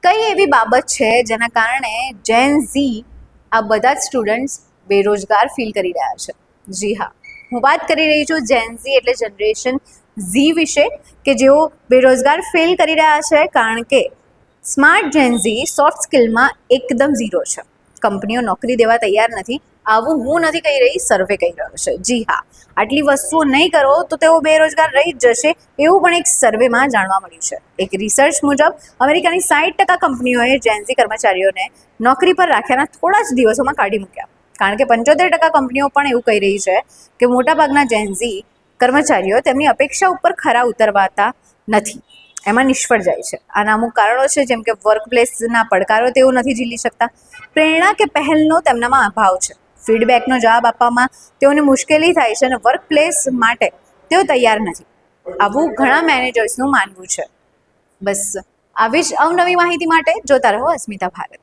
કઈ એવી બાબત છે જેના કારણે જેન ઝી આ બધા જ સ્ટુડન્ટ્સ બેરોજગાર ફીલ કરી રહ્યા છે? જી હા, હું વાત કરી રહી છું જેન ઝી એટલે જનરેશન ઝી વિશે, કે જેઓ બેરોજગાર ફીલ કરી રહ્યા છે કારણ કે સ્માર્ટ જેન ઝી સોફ્ટ સ્કિલમાં એકદમ ઝીરો છે. કંપનીઓ નોકરી દેવા તૈયાર નથી, આવું હું નથી કહી રહી, સર્વે કહી રહ્યો છે. જી હા, આટલી વસ્તુઓ નહીં કરો તો તેઓ બેરોજગાર રહી જ જશે, એવું પણ એક સર્વેમાં જાણવા મળ્યું છે. એક રિસર્ચ મુજબ અમેરિકાની 60% કંપનીઓએ જેનઝી કર્મચારીઓને નોકરી પર રાખ્યાના થોડા જ દિવસોમાં કાઢી મૂક્યા, કારણ કે 75% કંપનીઓ પણ એવું કહી રહી છે કે મોટાભાગના જેનઝી કર્મચારીઓ તેમની અપેક્ષા ઉપર ખરા ઉતરવાતા નથી, એમાં નિષ્ફળ જાય છે. આના અમુક કારણો છે, જેમ કે વર્કપ્લેસના પડકારો તેઓ નથી ઝીલી શકતા, પ્રેરણા કે પહેલનો તેમનામાં અભાવ છે, ફીડબેકનો જવાબ આપવામાં તેઓને મુશ્કેલી થાય છે અને વર્કપ્લેસ માટે તેઓ તૈયાર નથી, આવું ઘણા મેનેજર્સનું માનવું છે. બસ આવી જ અવનવી માહિતી માટે જોતા રહો અસ્મિતા ભારત.